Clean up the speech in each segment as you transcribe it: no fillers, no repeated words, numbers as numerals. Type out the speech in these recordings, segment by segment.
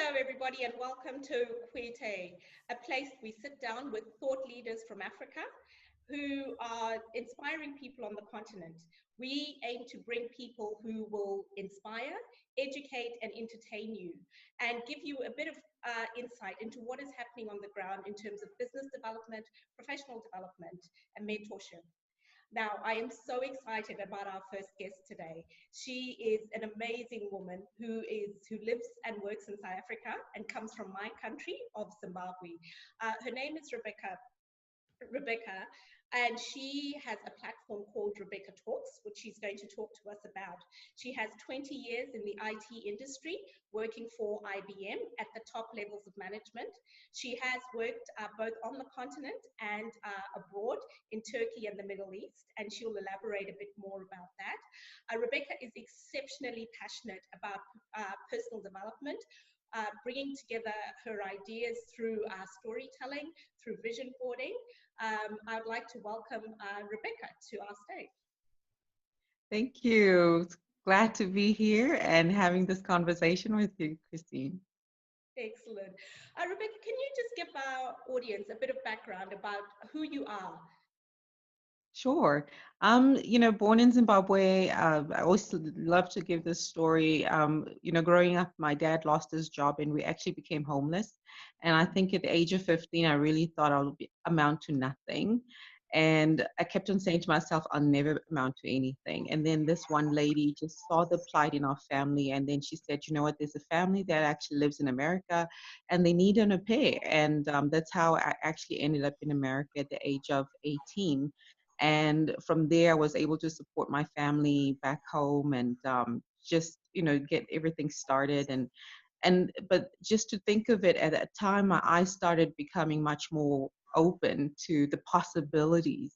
Hello, everybody, and welcome to Kweitai, a place we sit down with thought leaders from Africa who are inspiring people on the continent. We aim to bring people who will inspire, educate, and entertain you, and give you a bit of insight into what is happening on the ground in terms of business development, professional development, and mentorship. Now, I am so excited about our first guest today. She is an amazing woman who lives and works in South Africa and comes from my country of Zimbabwe. Her name is Rebecca, and she has a platform called Rebecca Talks, which she's going to talk to us about. She has 20 years in the IT industry, working for IBM at the top levels of management. She has worked both on the continent and abroad in Turkey and the Middle East, and she'll elaborate a bit more about that. Rebecca is exceptionally passionate about personal development, bringing together her ideas through storytelling, through vision boarding. I'd like to welcome Rebecca to our stage. Thank you. Glad to be here and having this conversation with you, Christine. Excellent. Rebecca, can you just give our audience a bit of background about who you are? Sure. Born in Zimbabwe, I always love to give this story. Growing up, my dad lost his job and we actually became homeless. And I think at the age of 15, I really thought I would amount to nothing. And I kept on saying to myself, I'll never amount to anything. And then this one lady just saw the plight in our family. And then she said, you know what, there's a family that actually lives in America and they need an au pair. And that's how I actually ended up in America at the age of 18. And from there, I was able to support my family back home and just, get everything started. But just to think of it at that time, my eyes started becoming much more open to the possibilities.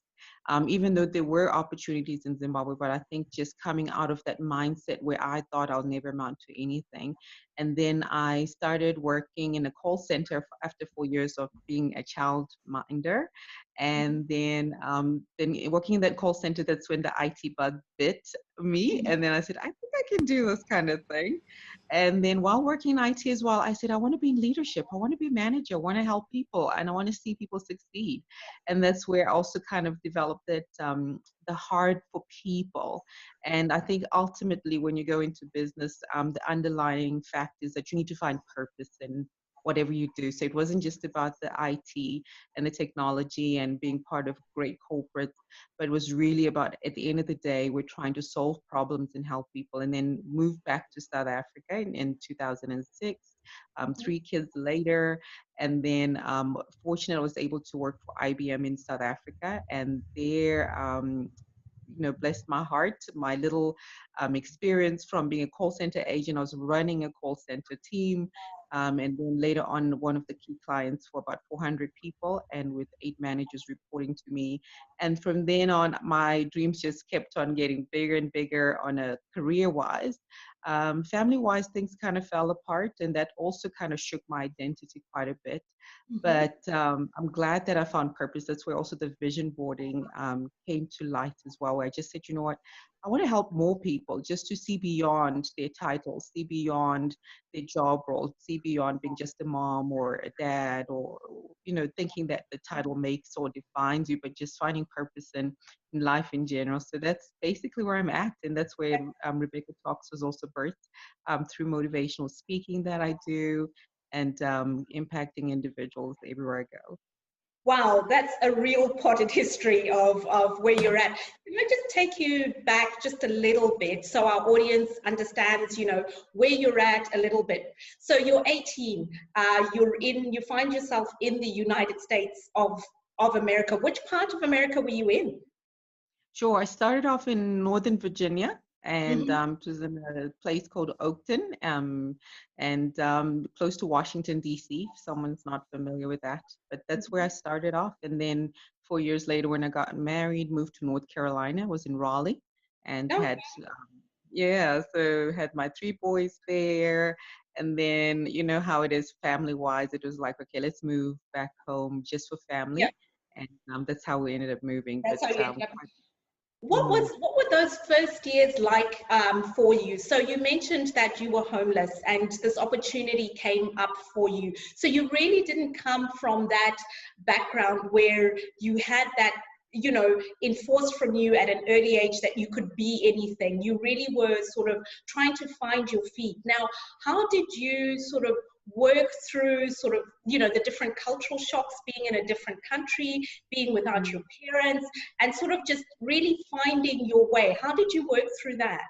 Even though there were opportunities in Zimbabwe, but I think just coming out of that mindset where I thought I'll never amount to anything. And then I started working in a call center after 4 years of being a child minder. And then working in that call center, that's when the IT bug bit me. And then I said, I think I can do this kind of thing. And then while working in IT as well, I said, I want to be in leadership. I want to be a manager. I want to help people and I want to see people succeed. And that's where I also kind of developed that the heart for people. And I think ultimately when you go into business, the underlying fact is that you need to find purpose in whatever you do. So it wasn't just about the IT and the technology and being part of great corporates, but it was really about, at the end of the day, we're trying to solve problems and help people. And then moved back to South Africa in 2006, 3 kids later. And then fortunately, I was able to work for IBM in South Africa. And there, blessed my heart, my little experience from being a call center agent. I was running a call center team. And then later on, one of the key clients for about 400 people and with 8 managers reporting to me. And from then on, my dreams just kept on getting bigger and bigger on a career-wise. Family-wise, things kind of fell apart, and that also kind of shook my identity quite a bit. But I'm glad that I found purpose. That's where also the vision boarding came to light as well. Where I just said, you know what, I want to help more people just to see beyond their titles, see beyond their job role, see beyond being just a mom or a dad or, thinking that the title makes or defines you, but just finding purpose in life in general. So that's basically where I'm at. And that's where Rebecca Talks was also birthed through motivational speaking that I do and impacting individuals everywhere I go. Wow, that's a real potted history of where you're at. Can I just take you back just a little bit so our audience understands, where you're at a little bit. So you're 18, you find yourself in the United States of America. Which part of America were you in? Sure. I started off in Northern Virginia, and it was in a place called Oakton, and close to Washington, D.C., if someone's not familiar with that. But that's where I started off. And then 4 years later, when I got married, moved to North Carolina. I was in Raleigh and had, so had my 3 boys there. And then, you know how it is family-wise, it was like, okay, let's move back home just for Yeah, family. And that's how we ended up moving. that's But how you ended up. Mm, what were those first years like for you? So you mentioned that you were homeless and this opportunity came up for you. So you really didn't come from that background where you had that, you know, enforced from you at an early age that you could be anything. You really were sort of trying to find your feet. Now, how did you sort of work through sort of, you know, the different cultural shocks, being in a different country, being without mm. your parents, and sort of just really finding your way? How did you work through that?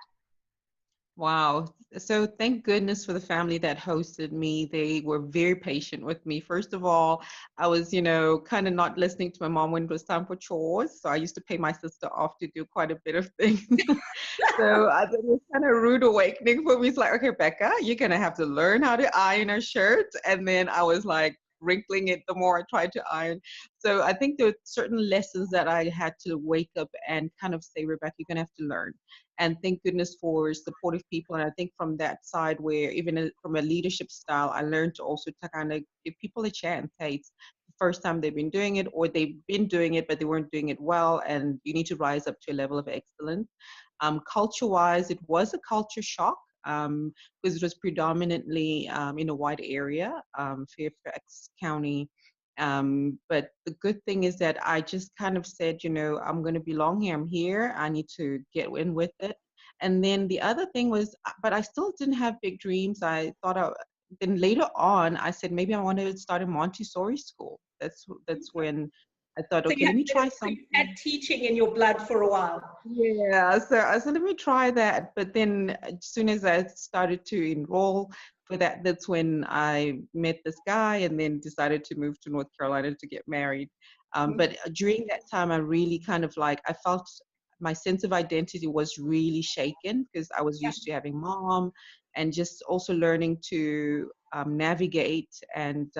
Wow. So thank goodness for the family that hosted me. They were very patient with me. First of all, I was, kind of not listening to my mom when it was time for chores. So I used to pay my sister off to do quite a bit of things. So I think it was kind of a rude awakening for me. It's like, okay, Becca, you're gonna have to learn how to iron a shirt. And then I was like wrinkling it the more I tried to iron. So I think there were certain lessons that I had to wake up and kind of say, Rebecca, you're gonna have to learn. And thank goodness for supportive people. And I think from that side, where even from a leadership style, I learned to also to kind of give people a chance. Hey, it's the first time they've been doing it, or they've been doing it, but they weren't doing it well, and you need to rise up to a level of excellence. Culture-wise, it was a culture shock because it was predominantly in a white area, Fairfax County. But the good thing is that I just kind of said, I'm going to belong here. I'm here. I need to get in with it. And then the other thing was, but I still didn't have big dreams. Then later on, I said maybe I want to start a Montessori school. That's when I thought, So okay, let me try you had something. teaching in your blood for a while. Yeah, so I said, let me try that. But then as soon as I started to enroll for that, that's when I met this guy and then decided to move to North Carolina to get married. But during that time, I really kind of like, I felt my sense of identity was really shaken because I was Yeah. used to having mom and just also learning to navigate and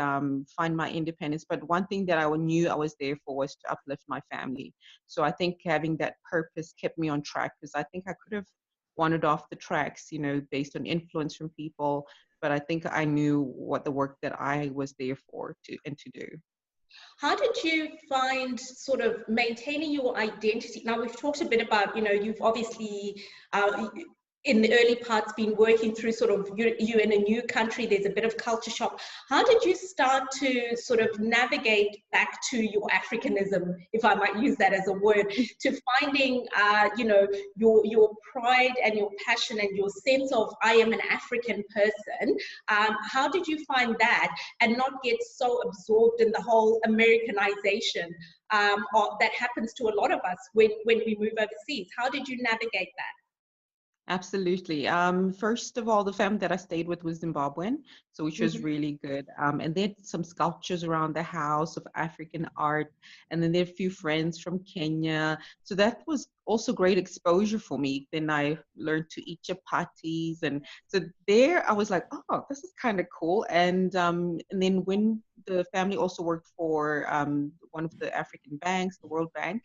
find my independence. But one thing that I knew I was there for was to uplift my family. So I think having that purpose kept me on track because I think I could have wandered off the tracks, based on influence from people. But I think I knew what the work that I was there for to do. How did you find sort of maintaining your identity? Now, we've talked a bit about, you know, you've obviously in the early parts been working through sort of you in a new country, there's a bit of culture shock. How did you start to sort of navigate back to your Africanism, if I might use that as a word, to finding, your pride and your passion and your sense of I am an African person? How did you find that and not get so absorbed in the whole Americanization that happens to a lot of us when we move overseas? How did you navigate that? Absolutely. First of all, the family that I stayed with was Zimbabwean, so which was Mhm. really good. And they had some sculptures around the house of African art, and then there are a few friends from Kenya. So that was also great exposure for me. Then I learned to eat chapatis, and so there I was like, oh, this is kind of cool. And then when the family also worked for one of the African banks, the World Bank,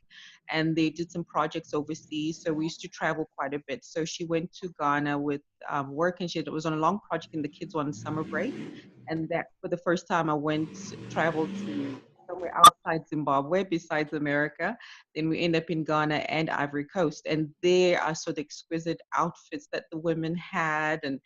and they did some projects overseas. So we used to travel quite a bit. So she went to Ghana with work, and it was on a long project, and the kids were on summer break. And that for the first time, I traveled to somewhere outside Zimbabwe besides America. Then we end up in Ghana and Ivory Coast. And there I saw the exquisite outfits that the women had and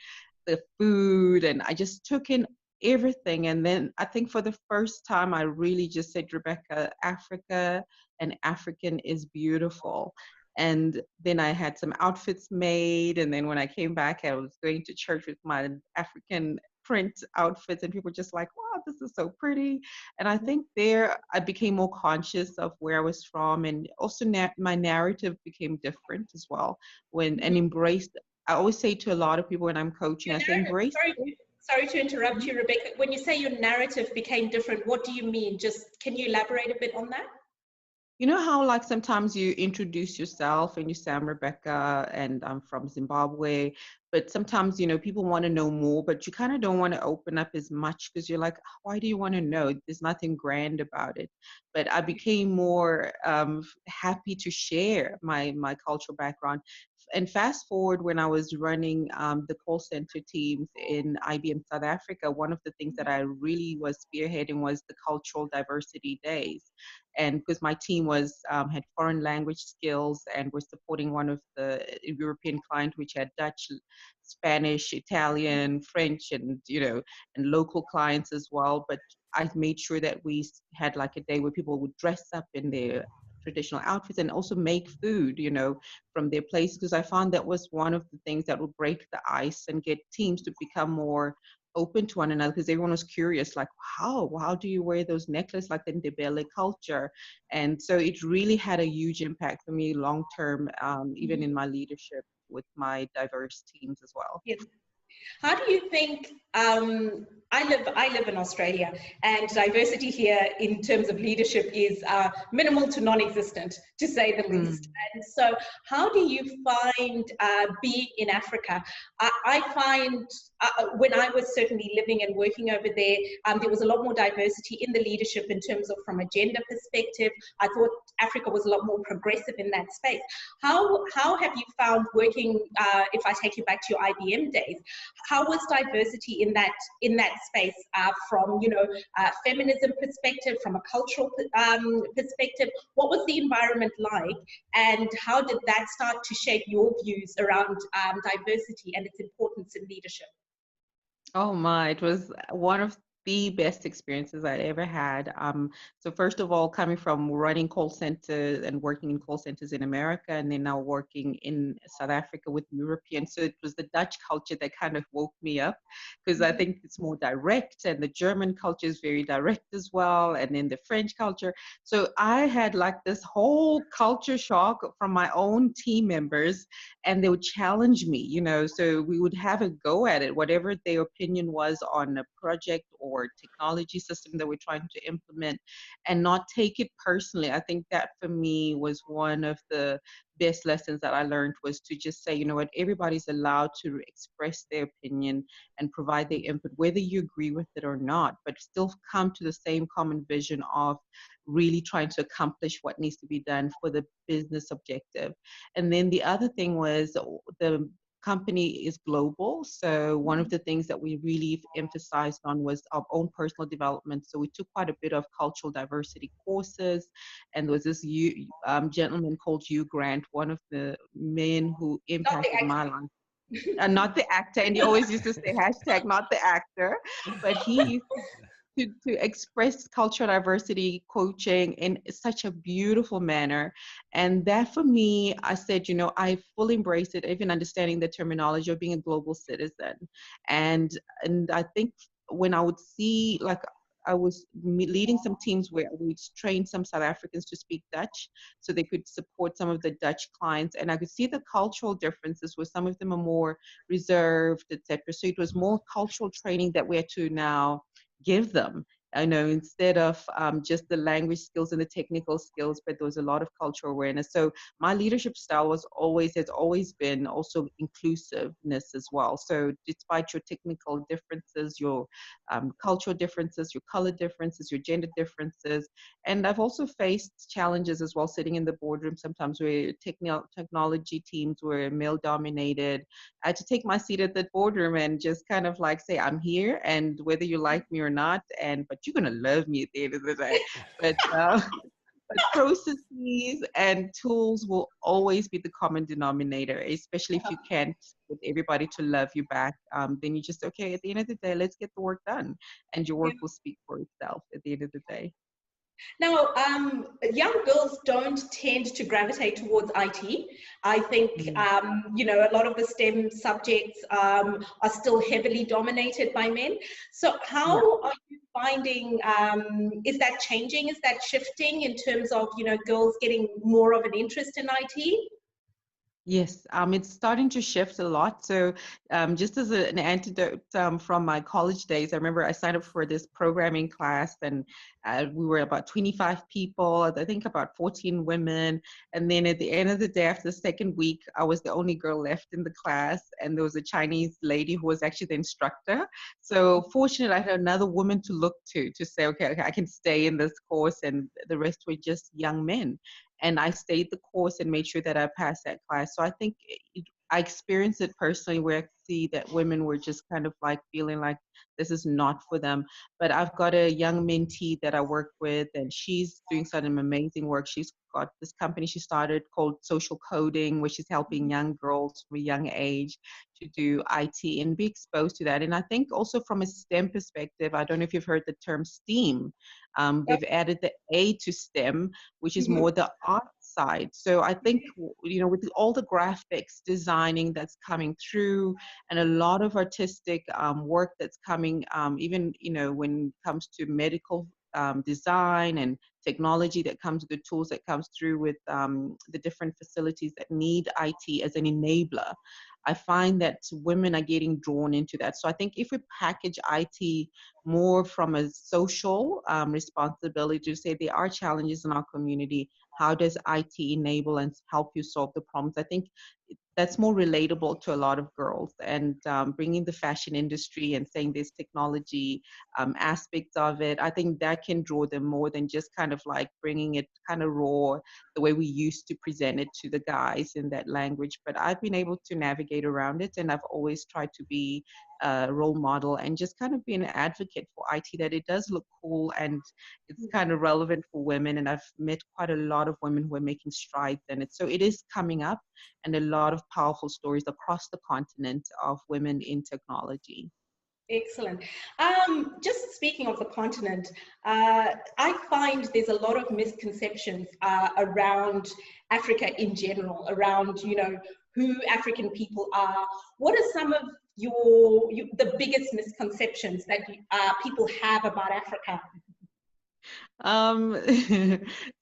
the food. And I just took in everything. And then I think for the first time, I really just said, Rebecca, Africa and African is beautiful. And then I had some outfits made. And then when I came back, I was going to church with my African print outfits, and people were just like, wow, this is so pretty. And I think there I became more conscious of where I was from. And also my narrative became different as well when and embraced. I always say to a lot of people when I'm coaching, Your I say, narrative, embrace. sorry to interrupt you, Rebecca. When you say your narrative became different, what do you mean? Just can you elaborate a bit on that? You know how like sometimes you introduce yourself and you say I'm Rebecca and I'm from Zimbabwe, but sometimes people want to know more, but you kind of don't want to open up as much because you're like, why do you want to know? There's nothing grand about it. But I became more happy to share my cultural background, and fast forward when I was running the call center teams in IBM South Africa, one of the things that I really was spearheading was the cultural diversity days. And because my team was had foreign language skills and was supporting one of the European client which had Dutch, Spanish, Italian, French, and and local clients as well. But I made sure that we had like a day where people would dress up in their traditional outfits and also make food, from their place, because I found that was one of the things that would break the ice and get teams to become more open to one another, because everyone was curious, like, how do you wear those necklaces like the Ndebele culture? And so it really had a huge impact for me long term, even in my leadership with my diverse teams as well. Yes. How do you think, I live in Australia, and diversity here in terms of leadership is minimal to non-existent, to say the least. And so how do you find being in Africa? I find when I was certainly living and working over there, there was a lot more diversity in the leadership in terms of from a gender perspective. I thought Africa was a lot more progressive in that space. How have you found working, if I take you back to your IBM days, how was diversity in that space, from feminism perspective, from a cultural perspective? What was the environment like, and how did that start to shape your views around diversity and its importance in leadership? Oh my, it was one of the best experiences I'd ever had. So first of all, coming from running call centers and working in call centers in America, and then now working in South Africa with Europeans. So it was the Dutch culture that kind of woke me up, because I think it's more direct, and the German culture is very direct as well, and then the French culture. So I had like this whole culture shock from my own team members, and they would challenge me, so we would have a go at it, whatever their opinion was on a project or technology system that we're trying to implement, and not take it personally. I think that for me was one of the best lessons that I learned, was to just say, you know what, everybody's allowed to express their opinion and provide their input, whether you agree with it or not, but still come to the same common vision of really trying to accomplish what needs to be done for the business objective. And then the other thing was, the company is global. So one of the things that we really emphasized on was our own personal development. So we took quite a bit of cultural diversity courses. And there was this gentleman called Hugh Grant, one of the men who impacted my life. Not the actor, and he always used to say hashtag not the actor, but he to express cultural diversity coaching in such a beautiful manner. And that for me, I said, I fully embrace it, even understanding the terminology of being a global citizen. And I think when I would see, like, I was leading some teams where we'd train some South Africans to speak Dutch so they could support some of the Dutch clients. And I could see the cultural differences where some of them are more reserved, etc. So it was more cultural training that we had to now give them. I know, instead of just the language skills and the technical skills, but there was a lot of cultural awareness. So my leadership style has always been also inclusiveness as well. So despite your technical differences, your cultural differences, your color differences, your gender differences, and I've also faced challenges as well sitting in the boardroom sometimes where technology teams were male dominated. I had to take my seat at the boardroom and just kind of like say, I'm here, and whether you like me or not, but you're gonna love me at the end of the day. But processes and tools will always be the common denominator, especially if you can't get everybody to love you back. Then you just, okay, at the end of the day, let's get the work done, and your work will speak for itself at the end of the day. Now, young girls don't tend to gravitate towards IT. I think, a lot of the STEM subjects are still heavily dominated by men. So how are you finding, is that changing? Is that shifting in terms of, girls getting more of an interest in IT? Yes, it's starting to shift a lot. So just as an antidote from my college days, I remember I signed up for this programming class, and we were about 25 people, I think about 14 women. And then at the end of the day, after the second week, I was the only girl left in the class, and there was a Chinese lady who was actually the instructor. So fortunately, I had another woman to look to say, okay, I can stay in this course, and the rest were just young men. and I stayed the course and made sure that I passed that class. So I think I experienced it personally, where I see that women were just kind of like feeling like this is not for them. But I've got a young mentee that I work with, and she's doing some amazing work. She's got this company she started called Social Coding, where she's helping young girls from a young age to do IT and be exposed to that. And I think also from a STEM perspective, I don't know if you've heard the term STEAM. Yep. They've added the A to STEM, which is Mhm. more the art side. So I think, you know, with all the graphics designing that's coming through, and a lot of artistic work that's coming, even, you know, when it comes to medical design and technology that comes with the tools that comes through with the different facilities that need IT as an enabler. I find that women are getting drawn into that. So I think if we package IT more from a social responsibility to say there are challenges in our community, how does IT enable and help you solve the problems? I think that's more relatable to a lot of girls. And bringing the fashion industry and saying there's technology aspects of it, I think that can draw them more than just kind of like bringing it kind of raw, the way we used to present it to the guys in that language. But I've been able to navigate around it, and I've always tried to be a role model and just kind of be an advocate for IT, that it does look cool and it's kind of relevant for women. And I've met quite a lot of women who are making strides in it. So it is coming up, and a lot of powerful stories across the continent of women in technology. Excellent. Just speaking of the continent, I find there's a lot of misconceptions around Africa in general, around, you know, who African people are. What are some of the biggest misconceptions that people have about Africa? Um,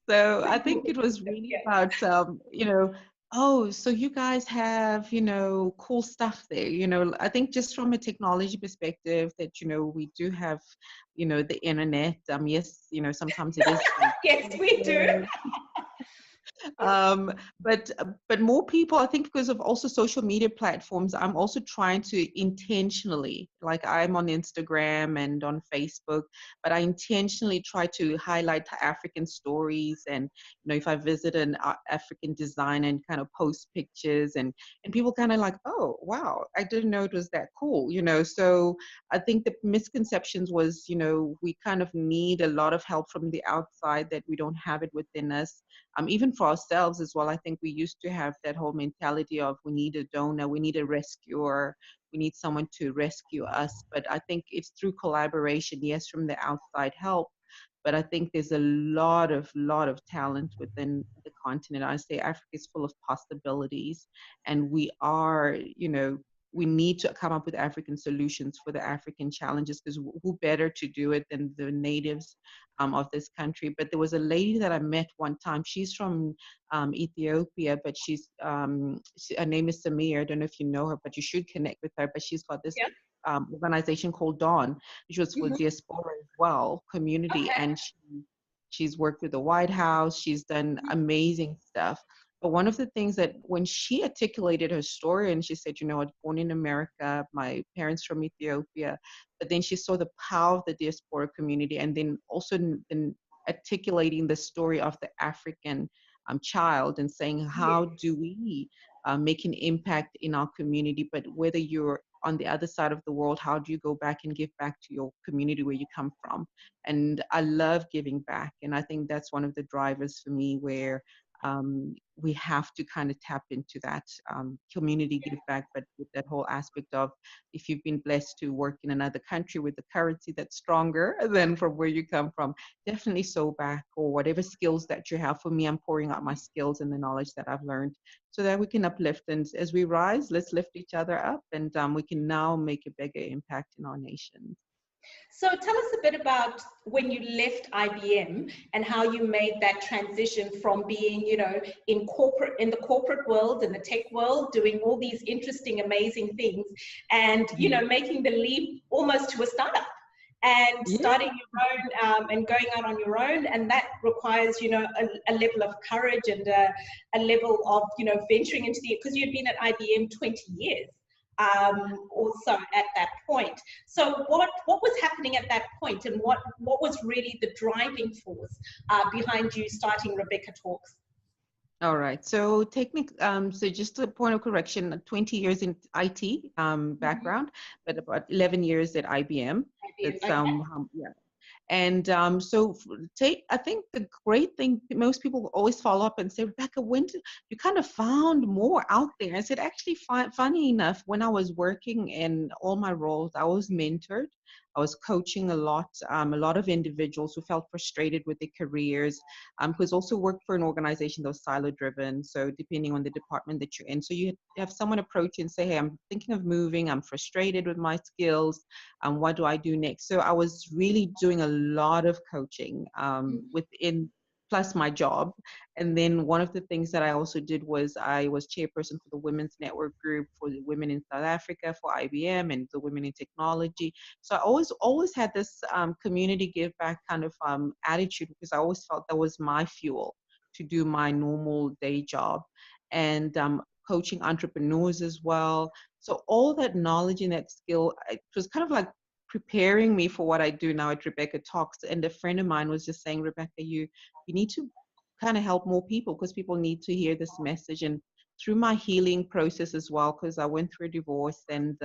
so I think it was really Yeah. about, you know, oh, so you guys have, you know, cool stuff there. You know, I think just from a technology perspective that, you know, we do have, you know, the internet. Yes, you know, sometimes it is Yes, we do. um, but more people, I think, because of also social media platforms, I'm also trying to intentionally, like I'm on Instagram and on Facebook, but I intentionally try to highlight African stories. And you know, if I visit an African designer and kind of post pictures, and people kind of like, oh wow, I didn't know it was that cool, you know. So I think the misconceptions was, you know, we kind of need a lot of help from the outside, that we don't have it within us. Even for ourselves as well, I think we used to have that whole mentality of we need a donor, we need a rescuer, we need someone to rescue us. But I think it's through collaboration, yes, from the outside help. But I think there's a lot of talent within the continent. I say Africa is full of possibilities, and we are, you know, we need to come up with African solutions for the African challenges, because who better to do it than the natives of this country. But there was a lady that I met one time. She's from Ethiopia, but her name is Samir. I don't know if you know her, but you should connect with her. But she's got this Yeah. organization called Dawn, which was for Mhm. diaspora as well, community. Okay. And she's worked with the White House. She's done amazing stuff. But one of the things that when she articulated her story, and she said, you know, I was born in America, my parents from Ethiopia, but then she saw the power of the diaspora community, and then also in articulating the story of the African child, and saying, Yes. how do we make an impact in our community? But whether you're on the other side of the world, how do you go back and give back to your community where you come from? And I love giving back. And I think that's one of the drivers for me, where we have to kind of tap into that community give back, but with that whole aspect of, if you've been blessed to work in another country with a currency that's stronger than from where you come from, definitely sow back, or whatever skills that you have. For me, I'm pouring out my skills and the knowledge that I've learned, so that we can uplift. And as we rise, let's lift each other up, and we can now make a bigger impact in our nations. So tell us a bit about when you left IBM and how you made that transition from being, you know, in the corporate world, in the tech world, doing all these interesting, amazing things, and, you know, making the leap almost to a startup and Yeah. starting your own and going out on your own. And that requires, you know, a level of courage and a level of, you know, venturing into because you'd been at IBM 20 years also at that point. So what was happening at that point, and what was really the driving force behind you starting Rebecca Talks? All right. So so just a point of correction, 20 years in IT Mhm. background, but about 11 years at IBM. That's Okay. yeah. And I think the great thing, most people always follow up and say, Rebecca, you kind of found more out there? I said, actually, funny enough, when I was working in all my roles, I was mentored. I was coaching a lot of individuals who felt frustrated with their careers, because also worked for an organization that was silo driven. So depending on the department that you're in, so you have someone approach you and say, hey, I'm thinking of moving. I'm frustrated with my skills. What do I do next? So I was really doing a lot of coaching within plus my job. And then one of the things that I also did was I was chairperson for the Women's Network Group for the women in South Africa for IBM and the women in technology. So I always had this community give back kind of attitude, because I always felt that was my fuel to do my normal day job. And coaching entrepreneurs as well. So all that knowledge and that skill, it was kind of like preparing me for what I do now at Rebecca Talks. And a friend of mine was just saying, Rebecca, you need to kind of help more people, because people need to hear this message. And through my healing process as well, because I went through a divorce, and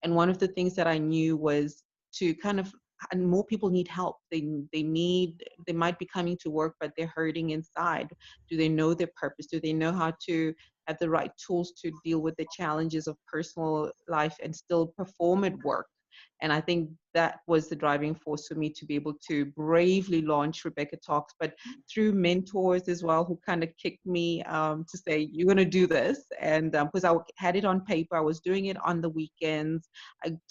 one of the things that I knew was to kind of, and more people need help. They might be coming to work, but they're hurting inside. Do they know their purpose? Do they know how to have the right tools to deal with the challenges of personal life and still perform at work? And I think that was the driving force for me to be able to bravely launch Rebecca Talks, but through mentors as well, who kind of kicked me to say, you're going to do this. And because I had it on paper, I was doing it on the weekends,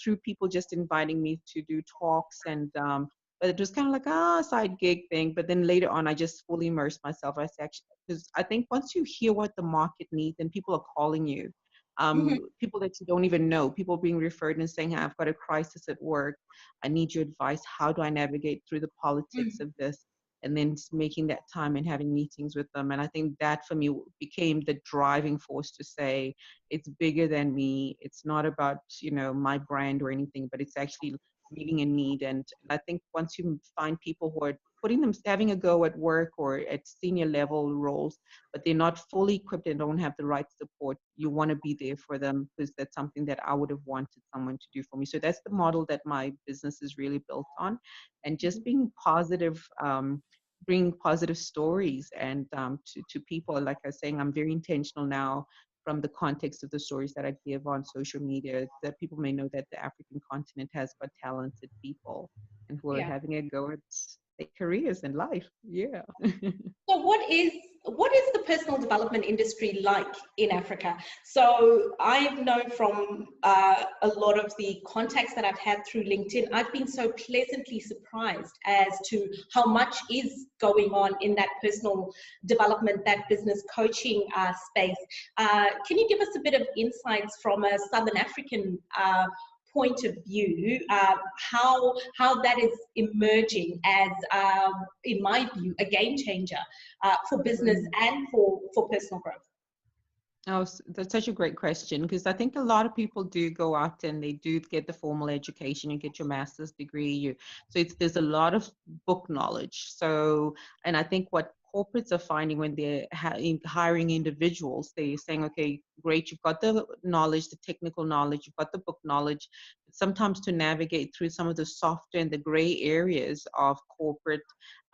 through people just inviting me to do talks. But it was kind of like a side gig thing. But then later on, I just fully immersed myself. I said, because I think once you hear what the market needs and people are calling you, Mhm. people that you don't even know, people being referred and saying, hey, I've got a crisis at work. I need your advice. How do I navigate through the politics Mhm. of this? And then just making that time and having meetings with them. And I think that for me became the driving force to say, it's bigger than me. It's not about, my brand or anything, but it's actually meeting a need. And I think once you find people who are having a go at work or at senior level roles, but they're not fully equipped and don't have the right support, you want to be there for them, because that's something that I would have wanted someone to do for me. So that's the model that my business is really built on, and just being positive, bringing positive stories and to people. Like I was saying, I'm very intentional now from the context of the stories that I give on social media, that people may know that the African continent has got talented people and who are Yeah. having a go at their careers and life. Yeah. So what is the personal development industry like in Africa? So I've known from a lot of the contacts that I've had through LinkedIn, I've been so pleasantly surprised as to how much is going on in that personal development, that business coaching space. Can you give us a bit of insights from a Southern African point of view, how that is emerging as, in my view, a game changer for business Mm. and for personal growth? Oh, that's such a great question, because I think a lot of people do go out and they do get the formal education. You get your master's degree. There's a lot of book knowledge. So, and I think what corporates are finding when they're hiring individuals, they're saying, okay, great, you've got the knowledge, the technical knowledge, you've got the book knowledge. But sometimes to navigate through some of the softer and the gray areas of corporate,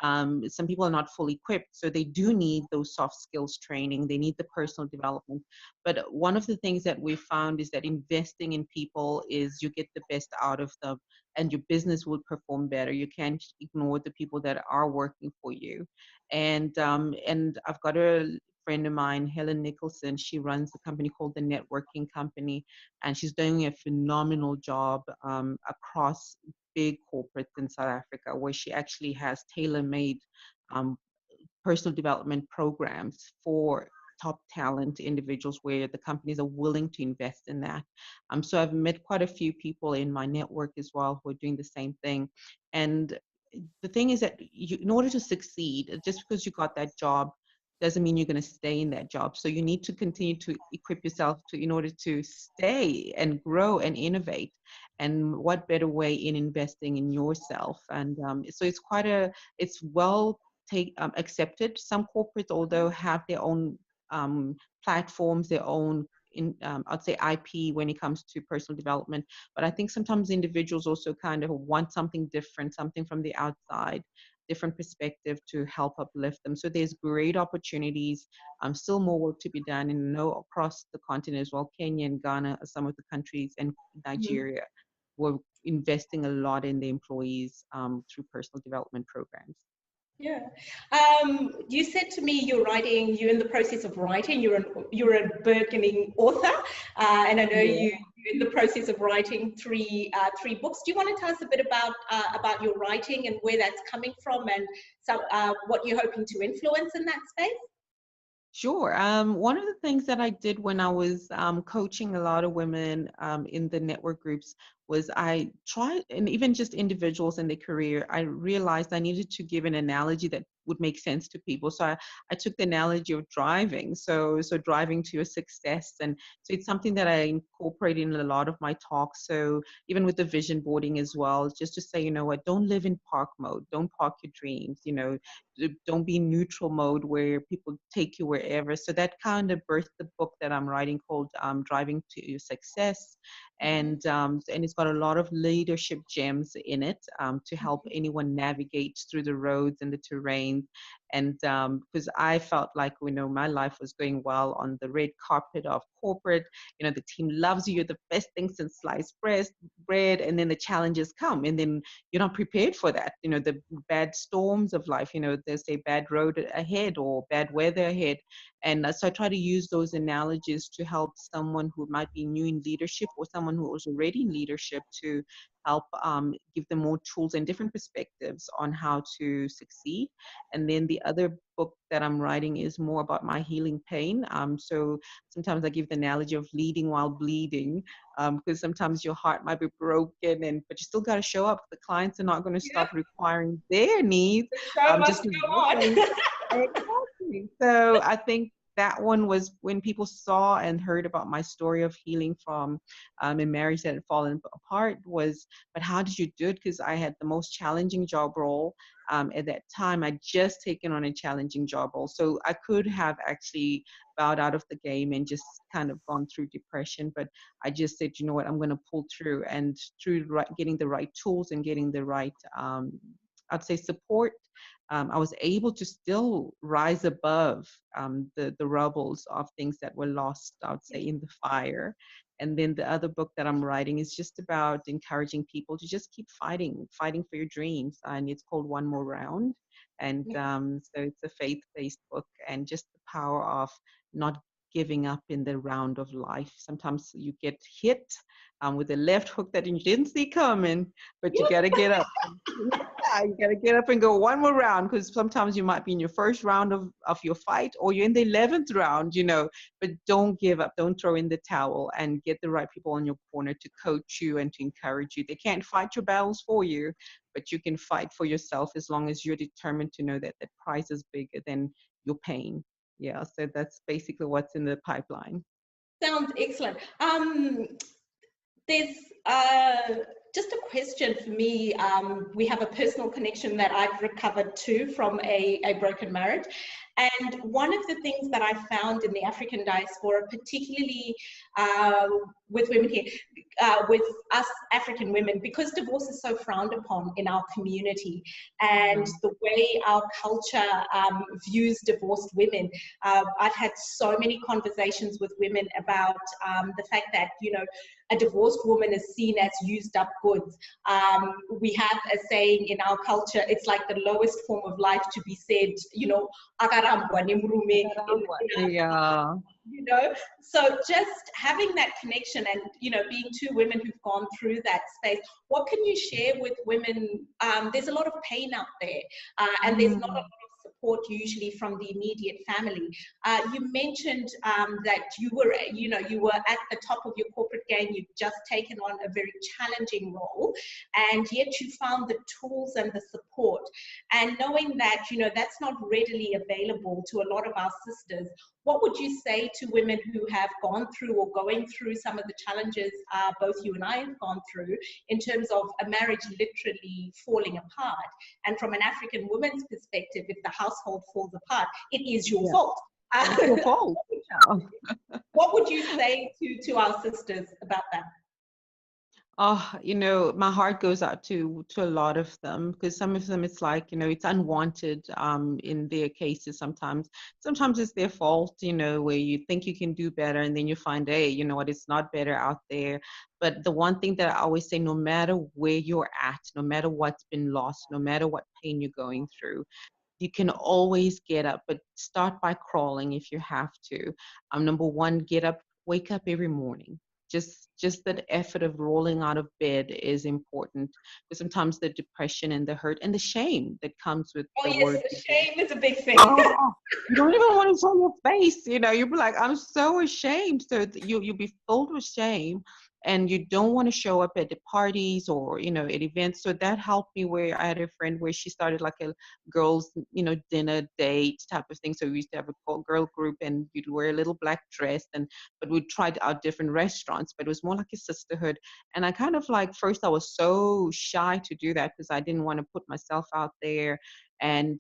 some people are not fully equipped, so they do need those soft skills training. They need the personal development. But one of the things that we found is that investing in people is you get the best out of them, and your business will perform better. You can't ignore the people that are working for you. And I've got a friend of mine, Helen Nicholson. She runs a company called the Networking Company, and she's doing a phenomenal job across big corporates in South Africa, where she actually has tailor-made um, personal development programs for top talent individuals, where the companies are willing to invest in that. So I've met quite a few people in my network as well who are doing the same thing. And the thing is that in order to succeed, just because you got that job doesn't mean you're going to stay in that job. So you need to continue to equip yourself in order to stay and grow and innovate. And what better way in investing in yourself? And so it's well accepted. Some corporates, although, have their own platforms, their own I'd say IP when it comes to personal development. But I think sometimes individuals also kind of want something different, something from the outside, different perspective to help uplift them. So there's great opportunities. Still more work to be done, and I know across the continent as well. Kenya and Ghana are some of the countries, and Nigeria were investing a lot in the employees through personal development programs. Yeah. You said to me you're in the process of writing, you're a burgeoning author, and I know you're in the process of writing three books. Do you want to tell us a bit about your writing and where that's coming from, and what you're hoping to influence in that space? Sure. One of the things that I did when I was coaching a lot of women in the network groups was I tried, and even just individuals in their career, I realized I needed to give an analogy that would make sense to people. So I took the analogy of driving. So driving to your success. And so it's something that I incorporate in a lot of my talks. So even with the vision boarding as well, just to say, you know what, don't live in park mode. Don't park your dreams, don't be in neutral mode where people take you wherever. So that kind of birthed the book that I'm writing called Driving to Your Success. And it's got a lot of leadership gems in it to help anyone navigate through the roads and the terrain. And because I felt like, my life was going well on the red carpet of corporate, the team loves you, you're the best thing since sliced bread, and then the challenges come, and then you're not prepared for that. The bad storms of life, there's a bad road ahead or bad weather ahead. And so I try to use those analogies to help someone who might be new in leadership or someone who was already in leadership to help give them more tools and different perspectives on how to succeed. And then the other book that I'm writing is more about my healing pain. So sometimes I give the analogy of leading while bleeding, because sometimes your heart might be broken, but you still got to show up. The clients are not going to stop requiring their needs. The show must go on. Exactly. So I think that one was when people saw and heard about my story of healing from a marriage that had fallen apart was, but how did you do it? Because I had the most challenging job role. At that time, I'd just taken on a challenging job role. So I could have actually bowed out of the game and just kind of gone through depression. But I just said, you know what, I'm going to pull through. And through getting the right tools and getting the right, I'd say, support, I was able to still rise above the rubbles of things that were lost, I would say, in the fire. And then the other book that I'm writing is just about encouraging people to just keep fighting for your dreams. And it's called One More Round. And so it's a faith-based book, and just the power of not giving up in the round of life. Sometimes you get hit with a left hook that you didn't see coming, but you got to get up. Yeah, you got to get up and go one more round, because sometimes you might be in your first round of your fight, or you're in the 11th round, but don't give up. Don't throw in the towel, and get the right people in your corner to coach you and to encourage you. They can't fight your battles for you, but you can fight for yourself as long as you're determined to know that that prize is bigger than your pain. Yeah, so that's basically what's in the pipeline. Sounds excellent. There's just a question for me. We have a personal connection that I've recovered too from a broken marriage. And one of the things that I found in the African diaspora, particularly with women here, with us African women, because divorce is so frowned upon in our community, and the way our culture views divorced women, I've had so many conversations with women about the fact that, a divorced woman is seen as used up goods. We have a saying in our culture, it's like the lowest form of life to be said, akarambwa nimrume. Yeah. So just having that connection and, being two women who've gone through that space, what can you share with women? There's a lot of pain out there, and there's not a lot of support usually from the immediate family. You mentioned that you were at the top of your corporate game. You've just taken on a very challenging role, and yet you found the tools and the support. And knowing that, that's not readily available to a lot of our sisters, what would you say to women who have gone through or going through some of the challenges both you and I have gone through in terms of a marriage literally falling apart? And from an African woman's perspective, if the household falls apart, it is your Yeah, fault. it's your fault. What would you say to our sisters about that? Oh, my heart goes out to a lot of them, because some of them it's like, it's unwanted in their cases sometimes. Sometimes it's their fault, where you think you can do better and then you find, hey, you know what, it's not better out there. But the one thing that I always say, no matter where you're at, no matter what's been lost, no matter what pain you're going through, you can always get up, but start by crawling if you have to. Number one, get up, wake up every morning. Just that effort of rolling out of bed is important, because sometimes the depression and the hurt and the shame that comes with Oh the yes, word. the shame is a big thing. Oh, you don't even want to show your face. You'll be like, I'm so ashamed. So you'll be filled with shame, and you don't want to show up at the parties or at events. So that helped me. Where I had a friend where she started like a girls dinner date type of thing. So we used to have a girl group, and you'd wear a little black dress, but we tried out different restaurants. But it was more like a sisterhood. And I kind of like, first I was so shy to do that because I didn't want to put myself out there. And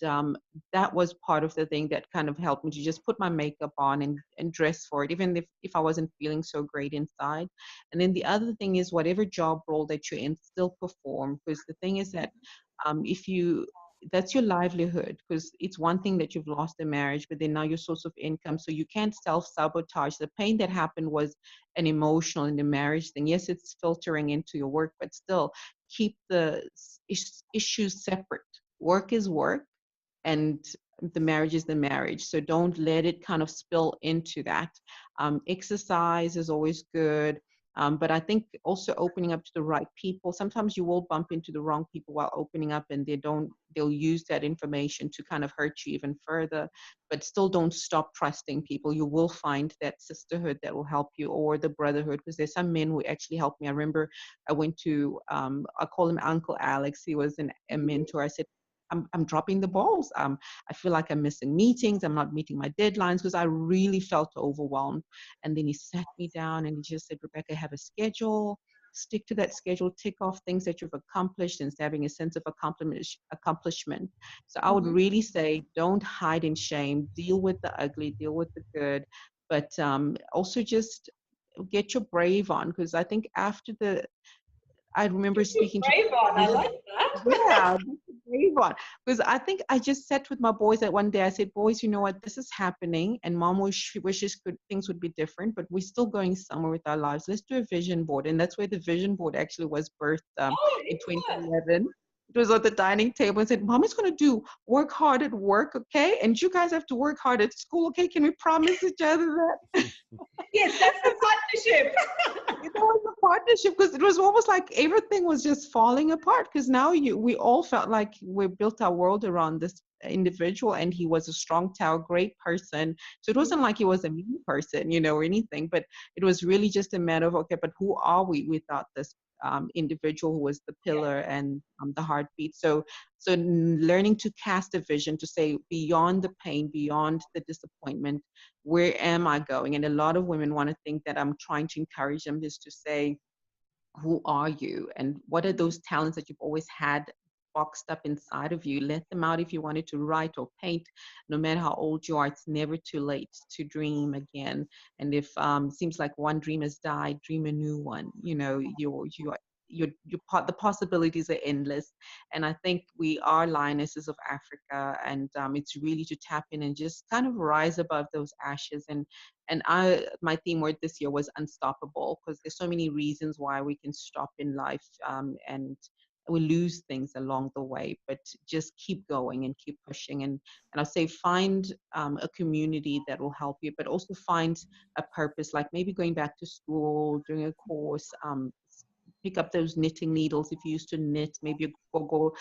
that was part of the thing that kind of helped me to just put my makeup on and dress for it, even if I wasn't feeling so great inside. And then the other thing is, whatever job role that you're in, still perform, because the thing is that if you that's your livelihood, because it's one thing that you've lost a marriage, but then now your source of income, so you can't self-sabotage. The pain that happened was an emotional and the marriage thing. Yes, it's filtering into your work, but still keep the issues separate. Work is work, and the marriage is the marriage. So don't let it kind of spill into that. Exercise is always good. But I think also opening up to the right people. Sometimes you will bump into the wrong people while opening up, and they'll use that information to kind of hurt you even further. But still don't stop trusting people. You will find that sisterhood that will help you, or the brotherhood, because there's some men who actually helped me. I remember I went to, I call him Uncle Alex. He was a mentor. I said, I'm dropping the balls. I feel like I'm missing meetings. I'm not meeting my deadlines, because I really felt overwhelmed. And then he sat me down and he just said, Rebecca, have a schedule. Stick to that schedule. Tick off things that you've accomplished, and having a sense of accomplishment. So I would Mhm. really say, don't hide in shame. Deal with the ugly. Deal with the good. But also just get your brave on, because I think after I remember speaking to Brave on, I boys. like that. Yeah, this is brave one. Because I think I just sat with my boys that one day. I said, boys, you know what? This is happening, and mom wishes things would be different, but we're still going somewhere with our lives. Let's do a vision board. And that's where the vision board actually was birthed Oh, in excellent. 2011. It was at the dining table and said, Mom is going to do work hard at work, okay? And you guys have to work hard at school, okay? Can we promise each other that? Yes, that's the partnership. It was a partnership, because it was almost like everything was just falling apart, because now we all felt like we built our world around this individual, and he was a strong tower, great person. So it wasn't like he was a mean person, or anything, but it was really just a matter of, okay, but who are we without this individual who was the Yeah. pillar and the heartbeat? So learning to cast a vision, to say, beyond the pain, beyond the disappointment, where am I going? And a lot of women want to think that I'm trying to encourage them, is to say, who are you? And what are those talents that you've always had boxed up inside of you? Let them out. If you wanted to write or paint, no matter how old you are, it's never too late to dream again. And if seems like one dream has died, dream a new one. The possibilities are endless. And I think we are lionesses of Africa, and it's really to tap in and just kind of rise above those ashes. And my theme word this year was unstoppable, because there's so many reasons why we can stop in life, and we lose things along the way, but just keep going and keep pushing. And I'll say, find a community that will help you, but also find a purpose, like maybe going back to school, doing a course, pick up those knitting needles. If you used to knit, maybe go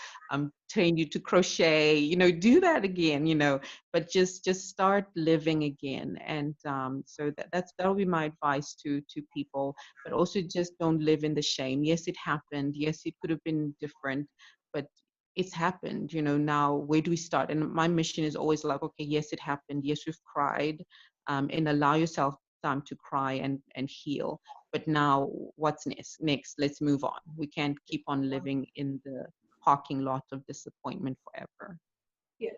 train you to crochet, do that again, but just start living again. And so that'll be my advice to people. But also, just don't live in the shame. Yes, it happened. Yes, it could have been different, but it's happened. Now where do we start? And my mission is always like, okay, yes, it happened. Yes, we've cried, and allow yourself time to cry and heal. But now, what's next? Let's move on. We can't keep on living in the parking lot of disappointment forever. Yeah.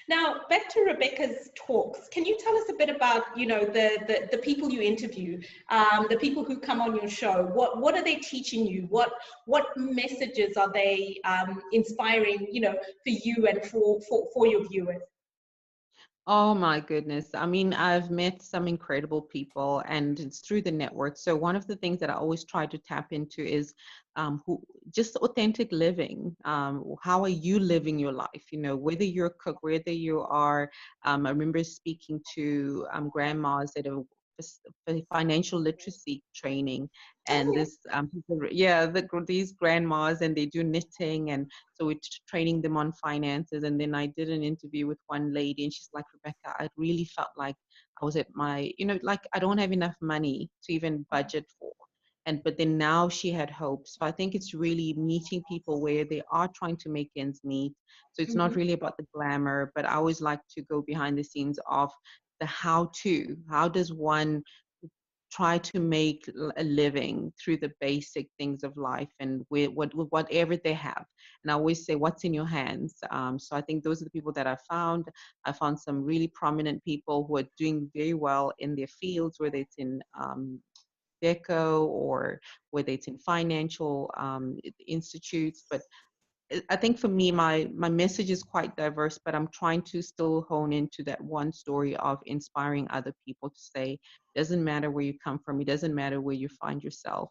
Now, back to Rebecca's talks. Can you tell us a bit about, the people you interview, the people who come on your show? What are they teaching you? What messages are they inspiring, for you and for your viewers? Oh my goodness. I mean, I've met some incredible people and it's through the network. So one of the things that I always try to tap into is who just authentic living. How are you living your life? Whether you're a cook, whether you are, I remember speaking to grandmas that are financial literacy training, and Oh, this people, yeah, these grandmas, and they do knitting, and so we're training them on finances. And then I did an interview with one lady, and she's like, Rebecca, I really felt like I was at my, like I don't have enough money to even budget for. But then now she had hope. So I think it's really meeting people where they are trying to make ends meet. So it's not mhm, really about the glamour, but I always like to go behind the scenes of the how to. How does one try to make a living through the basic things of life and with whatever they have? And I always say, what's in your hands? So I think those are the people that I found. I found some really prominent people who are doing very well in their fields, whether it's in deco or whether it's in financial institutes. But I think for me, my message is quite diverse, but I'm trying to still hone into that one story of inspiring other people to say, doesn't matter where you come from, it doesn't matter where you find yourself.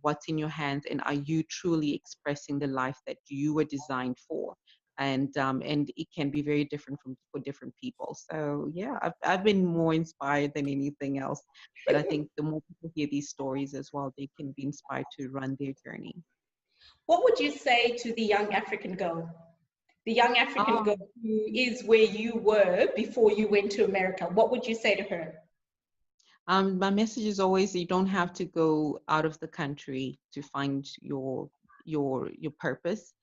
What's in your hands, and are you truly expressing the life that you were designed for? And it can be very different for different people. So yeah, I've been more inspired than anything else. But I think the more people hear these stories as well, they can be inspired to run their journey. What would you say to the young African girl? The young African girl who is where you were before you went to America. What would you say to her? My message is always, you don't have to go out of the country to find your purpose.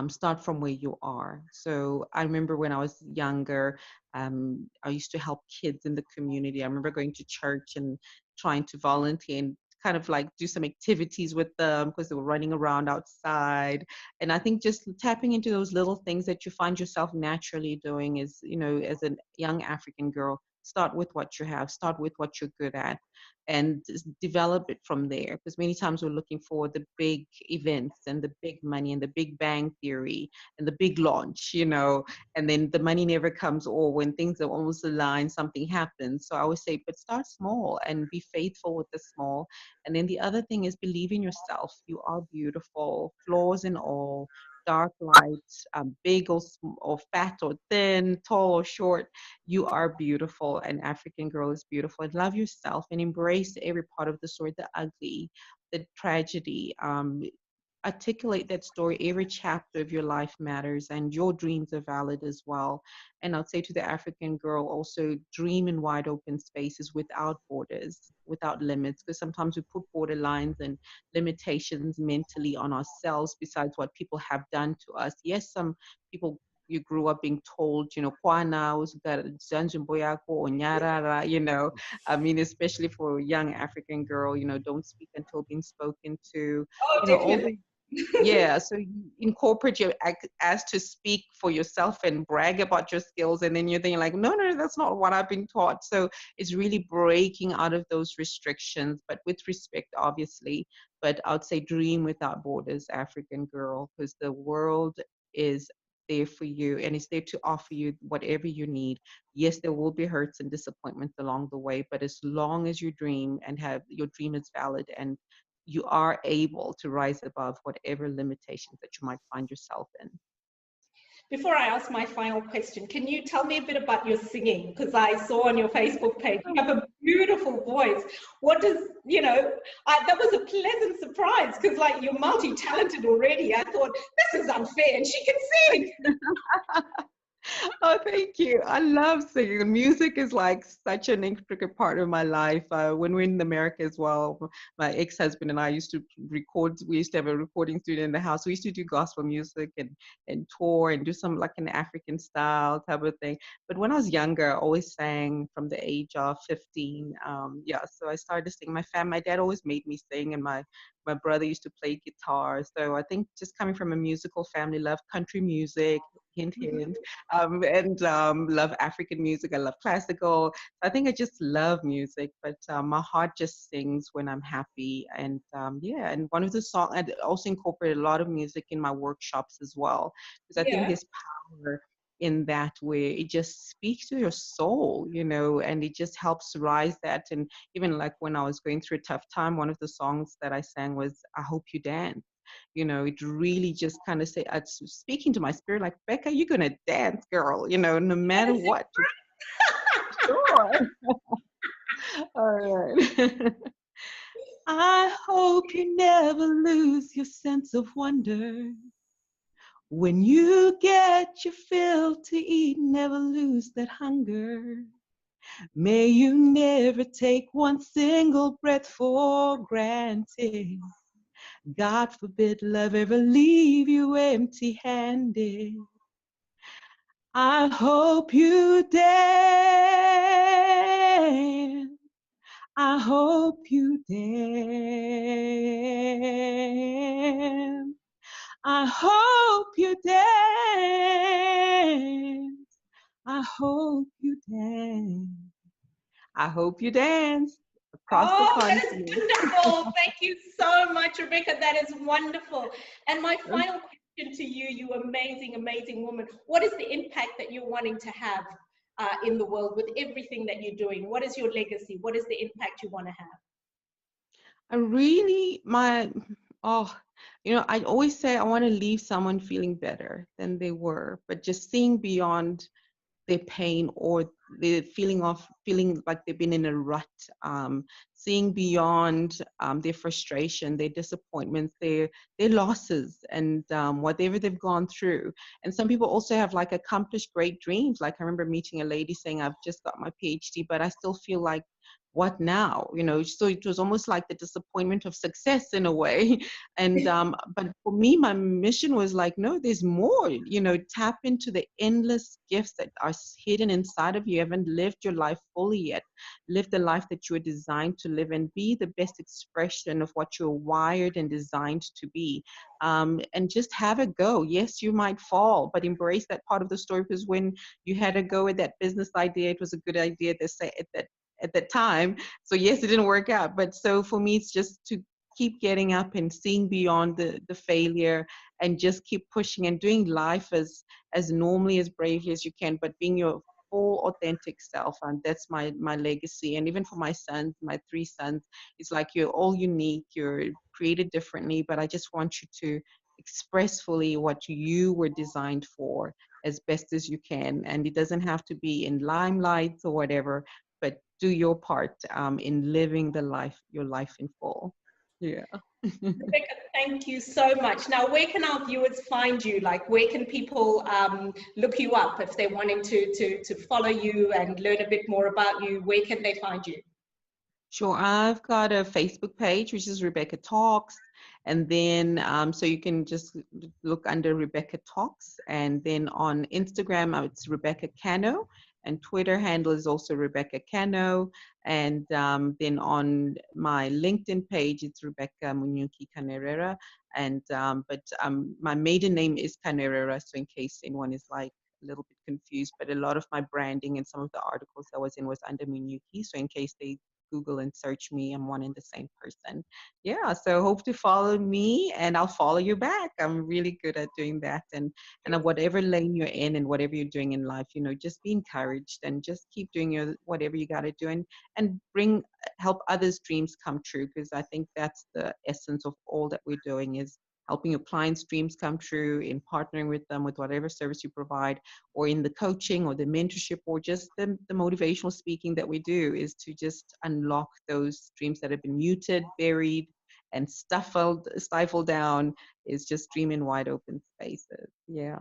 Start from where you are. So I remember when I was younger, I used to help kids in the community. I remember going to church and trying to volunteer and kind of like do some activities with them because they were running around outside. And I think just tapping into those little things that you find yourself naturally doing is, as a young African girl, start with what you have, start with what you're good at, and develop it from there. Because many times we're looking for the big events and the big money and the big bang theory and the big launch, and then the money never comes, or when things are almost aligned, something happens. So I always say, but start small and be faithful with the small. And then the other thing is believe in yourself. You are beautiful, flaws and all, dark, light, big or fat or thin, tall or short. You are beautiful. An African girl is beautiful. And love yourself and embrace every part of the story, the ugly, the tragedy. Articulate that story. Every chapter of your life matters, and your dreams are valid as well. And I'd say to the African girl, also dream in wide open spaces without borders, without limits, because sometimes we put borderlines and limitations mentally on ourselves besides what people have done to us. Yes, some people, you grew up being told, Kwana, Zanjimboyako, or Nyarara, I mean, especially for a young African girl, don't speak until being spoken to, Oh, all definitely. the yeah, so you incorporate your as to speak for yourself and brag about your skills, and then you're thinking like, no, no, that's not what I've been taught. So it's really breaking out of those restrictions, but with respect, obviously. But I'd say dream without borders, African girl, because the world is there for you and it's there to offer you whatever you need. Yes, there will be hurts and disappointments along the way, but as long as you dream and have your dream is valid and you are able to rise above whatever limitations that you might find yourself in. Before I ask my final question, can you tell me a bit about your singing? Because I saw on your Facebook page, you have a beautiful voice. What does, that was a pleasant surprise because like you're multi-talented already. I thought, this is unfair and she can sing. Oh, Thank you. I love singing. Music is like such an intricate part of my life. When we're in America as well, my ex-husband and I used to record. We used to have a recording studio in the house. We used to do gospel music and tour and do some like an African style type of thing. But when I was younger, I always sang from the age of 15. Yeah, so I started to sing. My dad always made me sing, and my brother used to play guitar. So I think just coming from a musical family, love country music, hint, hint, and love African music. I love classical. I think I just love music, but my heart just sings when I'm happy. And yeah, and one of the songs, I also incorporate a lot of music in my workshops as well, because I think Yeah. there's power in that where it just speaks to your soul, and it just helps rise that. And even like when I was going through a tough time, one of the songs that I sang was "I Hope You Dance." It really just kind of say, it's speaking to my spirit, like, Becca, you're gonna dance, girl, no matter what. Just, sure. All right. I hope you never lose your sense of wonder. When you get your fill to eat, never lose that hunger. May you never take one single breath for granted. God forbid love ever leave you empty-handed. I hope you dance. I hope you dance. I hope you dance. I hope you dance. I hope you dance across the Oh, that is continent. wonderful. Thank you so much, Rebecca. That is wonderful. And my final question to you, you amazing, amazing woman. What is the impact that you're wanting to have in the world with everything that you're doing? What is your legacy? What is the impact you want to have? I really, oh, I always say I want to leave someone feeling better than they were, but just seeing beyond their pain or the feeling like they've been in a rut, seeing beyond their frustration, their disappointments, their losses, and whatever they've gone through. And some people also have like accomplished great dreams. Like I remember meeting a lady saying, I've just got my PhD, but I still feel like, what now? So it was almost like the disappointment of success in a way. And but for me, my mission was like, no, there's more. Tap into the endless gifts that are hidden inside of you. You haven't lived your life fully yet. Live the life that you were designed to live, and be the best expression of what you're wired and designed to be. And just have a go. Yes, you might fall, but embrace that part of the story, because when you had a go at that business idea, it was a good idea to say at that time. So yes, it didn't work out. But so for me, it's just to keep getting up and seeing beyond the failure, and just keep pushing and doing life as normally, as bravely as you can, but being your full authentic self. And that's my legacy. And even for my sons, my three sons, it's like you're all unique, you're created differently, but I just want you to express fully what you were designed for as best as you can. And it doesn't have to be in limelight or whatever, but do your part in living your life in full. Yeah. Rebecca, thank you so much. Now, where can our viewers find you? Like, where can people look you up if they're wanting to follow you and learn a bit more about you? Where can they find you? Sure. I've got a Facebook page, which is Rebecca Talks. And then, so you can just look under Rebecca Talks. And then on Instagram, it's Rebecca Cano. And Twitter handle is also Rebecca Cano. And then on my LinkedIn page, it's Rebecca Munyuki Canerera. And but my maiden name is Canerera, so in case anyone is like a little bit confused, but a lot of my branding and some of the articles I was in was under Munyuki. So in case they Google and search me, I'm one and the same person. Yeah, so hope to follow me, and I'll follow you back. I'm really good at doing that. And whatever lane you're in and whatever you're doing in life, just be encouraged and just keep doing whatever you got to do, and help others' dreams come true, because I think that's the essence of all that we're doing, is helping your clients' dreams come true, in partnering with them with whatever service you provide, or in the coaching or the mentorship, or just the motivational speaking that we do, is to just unlock those dreams that have been muted, buried, and stifled down, is just dream in wide open spaces. Yeah.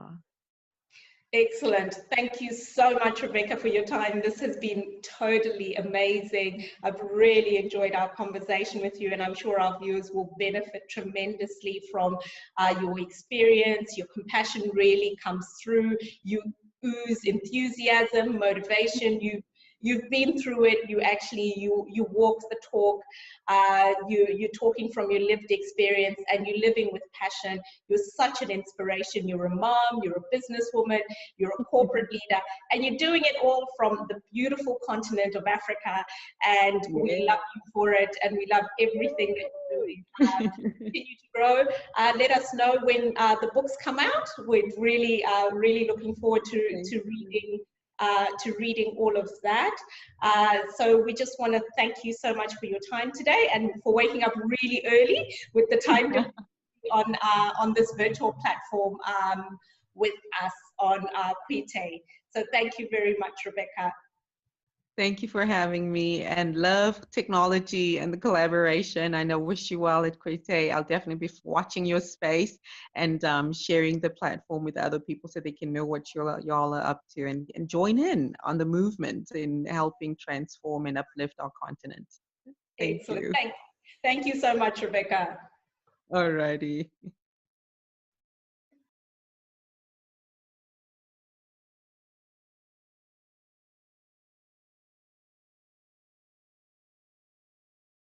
Excellent. Thank you so much, Rebecca, for your time. This has been totally amazing. I've really enjoyed our conversation with you, and I'm sure our viewers will benefit tremendously from your experience. Your compassion really comes through. You ooze enthusiasm, motivation. You've been through it. You walk the talk. You're talking from your lived experience, and you're living with passion. You're such an inspiration. You're a mom. You're a businesswoman. You're a corporate leader, and you're doing it all from the beautiful continent of Africa. And we love you for it, and we love everything that you're doing. Continue to grow. Let us know when the books come out. We're really looking forward to reading all of that. So we just want to thank you so much for your time today and for waking up really early with the time on this virtual platform with us on Kweitai. So thank you very much, Rebecca. Thank you for having me, and love technology and the collaboration. I know, wish you well at Kweitai. I'll definitely be watching your space and sharing the platform with other people so they can know what y'all are up to and join in on the movement in helping transform and uplift our continent. Thank Excellent. you. Thank you so much, Rebecca. Alrighty.